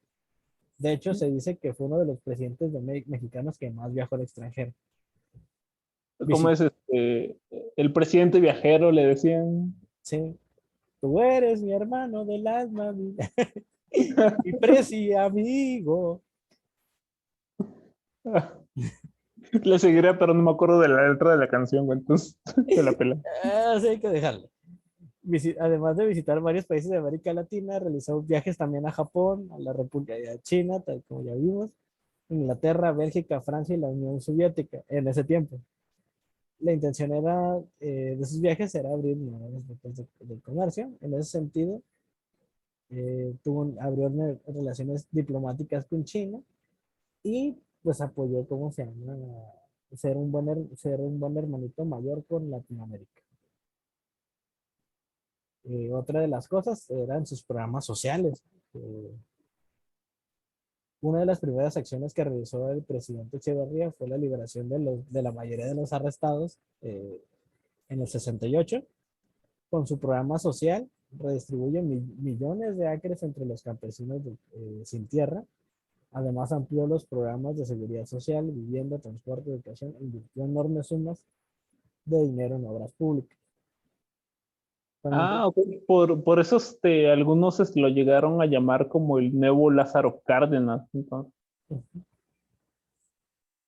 De hecho, se dice que fue uno de los presidentes mexicanos que más viajó al extranjero. ¿Cómo es el presidente viajero? Le decían. Sí, tú eres mi hermano del alma, mi preci amigo. Le seguiré, pero no me acuerdo de la letra de la canción, güey, entonces se la pela. Así hay que dejarlo. Además de visitar varios países de América Latina, realizó viajes también a Japón, a la República de China, tal como ya vimos, Inglaterra, Bélgica, Francia y la Unión Soviética en ese tiempo. La intención de sus viajes era abrir nuevas rutas de comercio. En ese sentido, abrió relaciones diplomáticas con China y pues apoyó, ¿cómo se llama? ser un buen hermanito mayor con Latinoamérica. Otra de las cosas eran sus programas sociales. Una de las primeras acciones que realizó el presidente Echeverría fue la liberación de la mayoría de los arrestados en el 68. Con su programa social, redistribuye millones de acres entre los campesinos sin tierra. Además, amplió los programas de seguridad social, vivienda, transporte, educación e invirtió enormes sumas de dinero en obras públicas. Ok. Por eso algunos lo llegaron a llamar como el nuevo Lázaro Cárdenas. Entonces,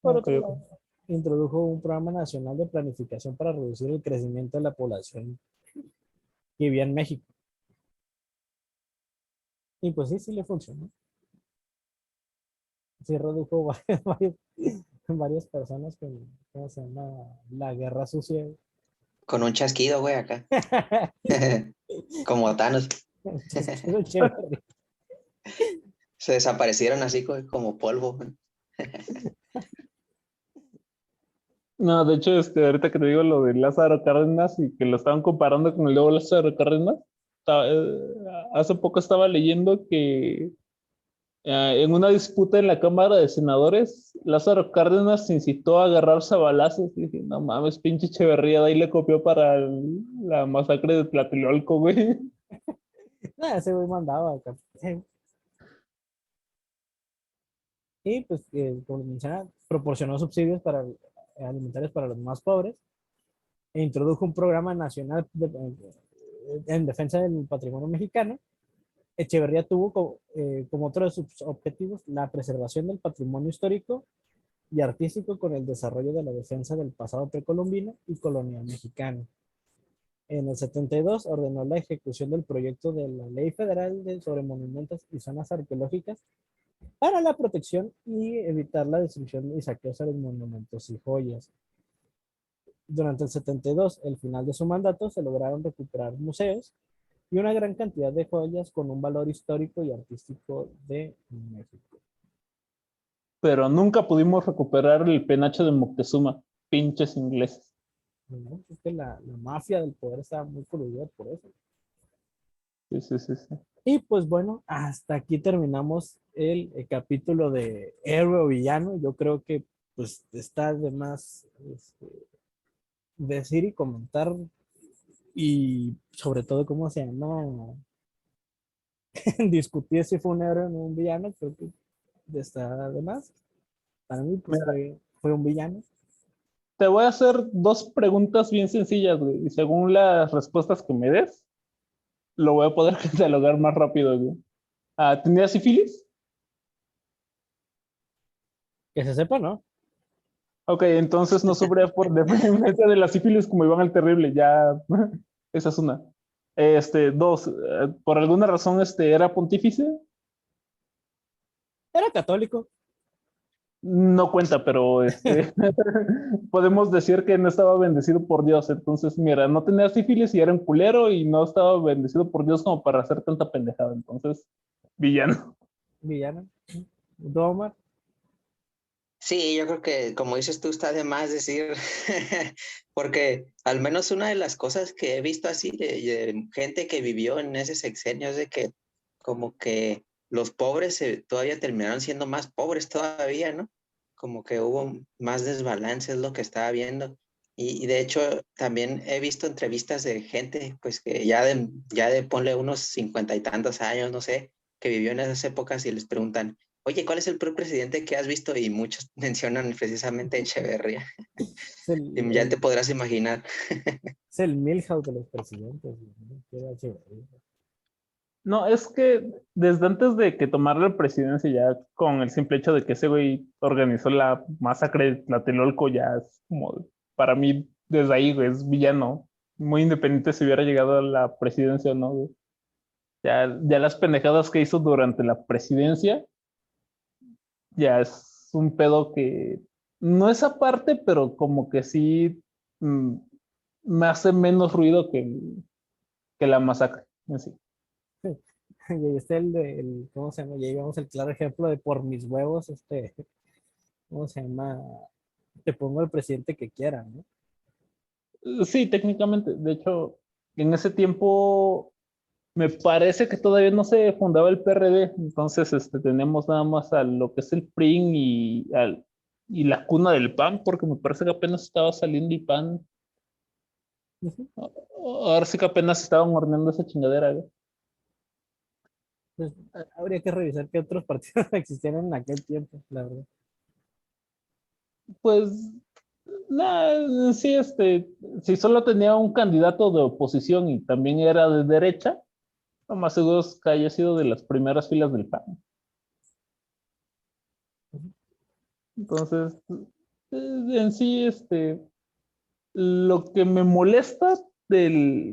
Por ok, otro ok. lado, introdujo un programa nacional de planificación para reducir el crecimiento de la población que vivía en México. Y pues sí, sí le funcionó. Sí redujo varias personas con, ¿cómo se llama? La guerra sucia. Con un chasquido, güey, acá. Como Thanos. Chasquido chévere. Se desaparecieron así como polvo. No, de hecho, ahorita que te digo lo de Lázaro Cárdenas y que lo estaban comparando con el nuevo Lázaro Cárdenas, hace poco estaba leyendo que en una disputa en la Cámara de Senadores, Lázaro Cárdenas se incitó a agarrarse a balazos y dije, no mames, pinche Echeverría, de ahí le copió para la masacre de Tlatelolco, güey. Ese güey mandaba acá. Y pues, como mencionaba, proporcionó subsidios alimentarios para los más pobres e introdujo un programa nacional en defensa del patrimonio mexicano. Echeverría tuvo como otro de sus objetivos la preservación del patrimonio histórico y artístico con el desarrollo de la defensa del pasado precolombino y colonial mexicano. En el 72 ordenó la ejecución del proyecto de la Ley Federal sobre Monumentos y Zonas Arqueológicas para la protección y evitar la destrucción y saqueos a los monumentos y joyas. Durante el 72, el final de su mandato, se lograron recuperar museos y una gran cantidad de joyas con un valor histórico y artístico de México. Pero nunca pudimos recuperar el penacho de Moctezuma, pinches ingleses. ¿No? Es que la mafia del poder está muy coludida por eso. Sí, sí, sí, sí. Y pues bueno, hasta aquí terminamos el capítulo de héroe o villano. Yo creo que pues está de más decir y comentar y sobre todo cómo se llama discutir si fue un héroe o no un villano. Creo que está de más. Para mí pues Mira, fue un villano. te voy a hacer dos preguntas bien sencillas, güey, y según las respuestas que me des, lo voy a poder catalogar más rápido, güey. ¿Tenía sífilis? Que se sepa, ¿no? Ok, entonces no sufría por dependencia de la sífilis como Iván el Terrible, ya, esa es una. Dos, por alguna razón, ¿era pontífice? Era católico. No cuenta, pero podemos decir que no estaba bendecido por Dios. Entonces, mira, no tenía sífilis y era un culero y no estaba bendecido por Dios como para hacer tanta pendejada. Entonces, villano. Villano. Doma. Sí, yo creo que como dices tú, está de más decir, porque al menos una de las cosas que he visto así de gente que vivió en ese sexenio es de que como que los pobres todavía terminaron siendo más pobres todavía, ¿no? Como que hubo más desbalance, es lo que estaba viendo. Y de hecho también he visto entrevistas de gente, pues que ya de ponle unos 50 y tantos años, no sé, que vivió en esas épocas y les preguntan, oye, ¿cuál es el peor presidente que has visto? Y muchos mencionan precisamente a Echeverría. Es el, Y ya te el, podrás imaginar. es el Milhouse de los presidentes. ¿No? Era chévere. No, es que desde antes de que tomara la presidencia, ya con el simple hecho de que ese güey organizó la masacre de Tlatelolco, ya es como, para mí, desde ahí, güey, es villano. Muy independiente si hubiera llegado a la presidencia o no, güey. Ya las pendejadas que hizo durante la presidencia, ya es un pedo que no es aparte, pero como que sí mm, me hace menos ruido que la masacre en sí. Y ahí está ¿cómo se llama? Y ahí vemos el claro ejemplo de por mis huevos, ¿cómo se llama? te pongo el presidente que quieran, ¿no? Sí, técnicamente. De hecho, en ese tiempo me parece que todavía no se fundaba el PRD. Entonces, tenemos nada más a lo que es el PRI y la cuna del PAN, porque me parece que apenas estaba saliendo el PAN. Ujú. Ahora sí que apenas estaban horneando esa chingadera, güey. Pues, habría que revisar qué otros partidos existían en aquel tiempo, la verdad. Pues, nada, sí, si solo tenía un candidato de oposición y también era de derecha, lo más seguro es que haya sido de las primeras filas del PAN. Entonces, en sí, lo que me molesta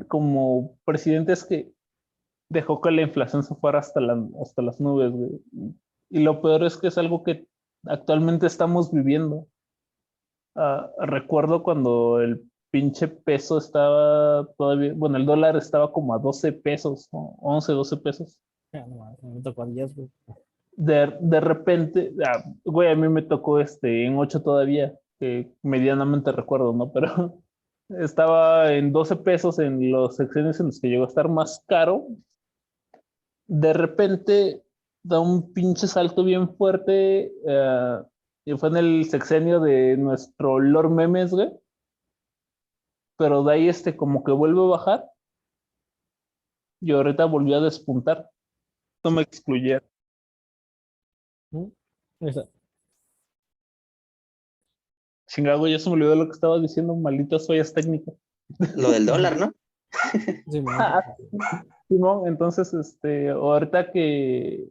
como presidente es que dejó que la inflación se fuera hasta las nubes, güey. Y lo peor es que es algo que actualmente estamos viviendo. Recuerdo cuando el pinche peso estaba todavía, bueno, el dólar estaba como a 12 pesos, ¿no? 11, 12 pesos. Ya, no, me tocó a 10, güey. De repente, güey, a mí me tocó en 8 todavía, que medianamente recuerdo, ¿no? Pero estaba en 12 pesos en los sexenios en los que llegó a estar más caro. De repente da un pinche salto bien fuerte, y fue en el sexenio de nuestro Lord Memes, güey, pero de ahí como que vuelve a bajar y ahorita volvió a despuntar. No me excluyera. ¿No? Esa- Chingado, ya se me olvidó lo que estaba diciendo, malditas fallas técnicas. Lo del dólar, ¿no? Sí, Ah, Simón, entonces, ahorita que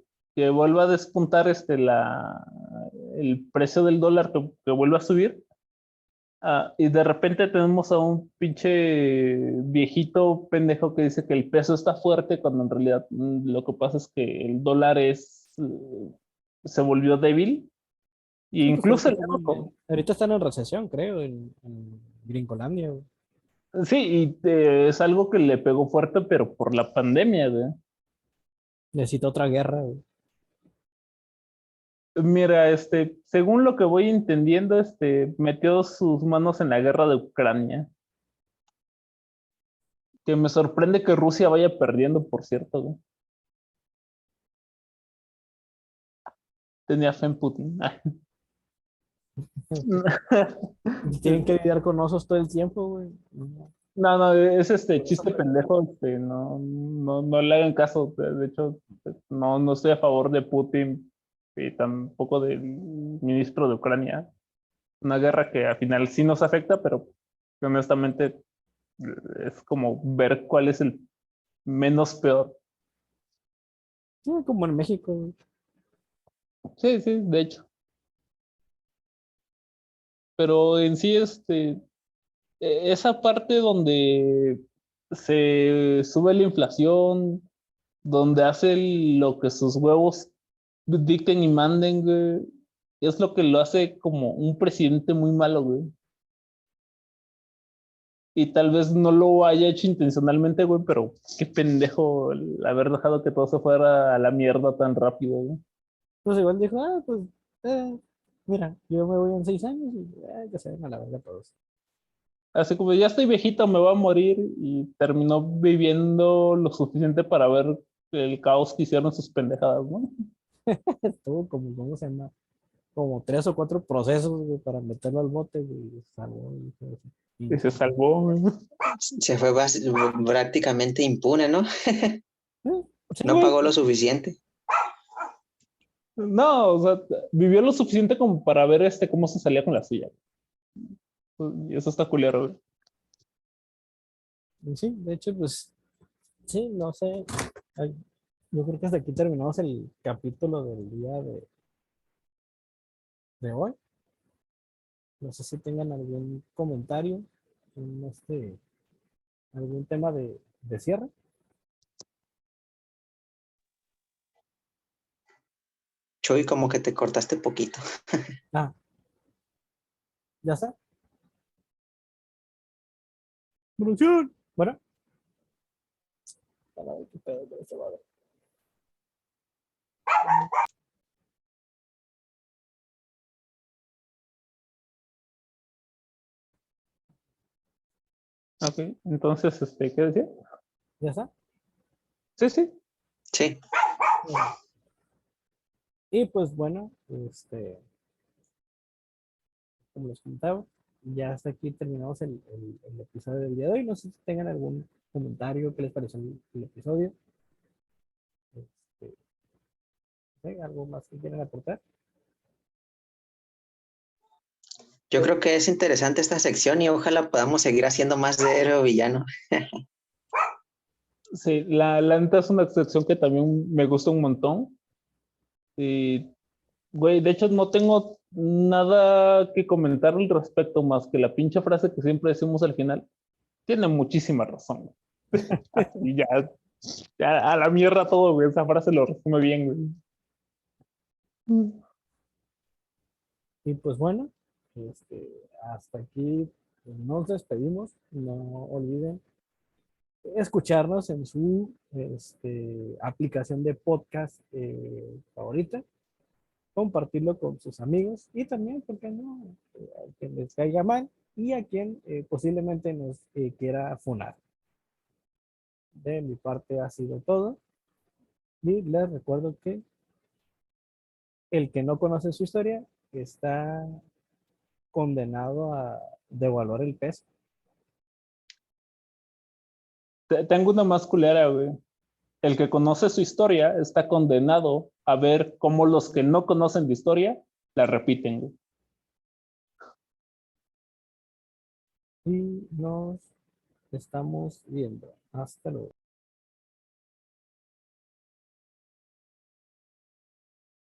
vuelva a despuntar el precio del dólar, que vuelva a subir, y de repente tenemos a un pinche viejito pendejo que dice que el peso está fuerte, cuando en realidad lo que pasa es que el dólar se volvió débil, e sí, pues incluso el euro. ahorita están en recesión, creo, en Gringolandia, güey. Sí, y es algo que le pegó fuerte, pero por la pandemia, güey. Necesita otra guerra, güey. Mira, según lo que voy entendiendo, metió sus manos en la guerra de Ucrania. Que me sorprende que Rusia vaya perdiendo, por cierto, güey. Tenía fe en Putin. Tienen que lidiar con osos todo el tiempo, güey. No, No, no, es eso chiste pendejo, no le hagan caso. De hecho, no estoy a favor de Putin y tampoco del ministro de Ucrania. Una guerra que al final sí nos afecta, pero honestamente es como ver cuál es el menos peor. como en México, güey. Sí, sí, de hecho. Pero en sí, esa parte donde se sube la inflación, donde hace lo que sus huevos dicten y manden, güey, es lo que lo hace como un presidente muy malo, güey. Y tal vez no lo haya hecho intencionalmente, güey, pero qué pendejo el haber dejado que todo se fuera a la mierda tan rápido, güey. Pues igual dijo, pues, mira, yo me voy en 6 años y que se ven a la verga todos. Así como ya estoy viejito, me voy a morir y terminó viviendo lo suficiente para ver el caos que hicieron sus pendejadas, ¿no? Estuvo como, ¿cómo se llama? Como 3 o 4 procesos, güey, para meterlo al bote, güey, y salvó, y todo eso. Y se salvó, güey. Se fue prácticamente impune, ¿no? Sí, Sí, No güey. pagó lo suficiente. No, o sea, vivió lo suficiente como para ver cómo se salía con la suya. Y eso está culero, güey. sí, de hecho, pues, sí, no sé. Ay, yo creo que hasta aquí terminamos el capítulo del día de hoy. No sé si tengan algún comentario en algún tema de cierre. Chuy, como que te cortaste poquito. Ah, ya está. Producción. Bueno, a ver qué pedo con este vato. Ok, entonces, ¿qué decía? ¿Ya está? Sí, sí. Sí, Y pues bueno, como les comentaba, ya hasta aquí terminamos el episodio del día de hoy. No sé si tengan algún comentario, qué les pareció el episodio. Este, ¿sí? ¿Algo más que quieran aportar? yo creo que es interesante esta sección y ojalá podamos seguir haciendo más de héroe o villano. Sí, la neta es una sección que también me gusta un montón. Y, güey, de hecho no tengo nada que comentar al respecto más que la pinche frase que siempre decimos al final. Tiene muchísima razón. Y ya a la mierda todo, güey. Esa frase lo resume bien, güey. Y pues bueno, hasta aquí nos despedimos. No olviden escucharnos en su aplicación de podcast favorita, compartirlo con sus amigos y también, ¿por qué no? A quien les caiga mal y a quien posiblemente nos quiera funar. De mi parte ha sido todo y les recuerdo que el que no conoce su historia está condenado a devaluar el peso. Tengo una más culera, güey. El que conoce su historia está condenado a ver cómo los que no conocen de historia la repiten, güey. Y nos estamos viendo. Hasta luego.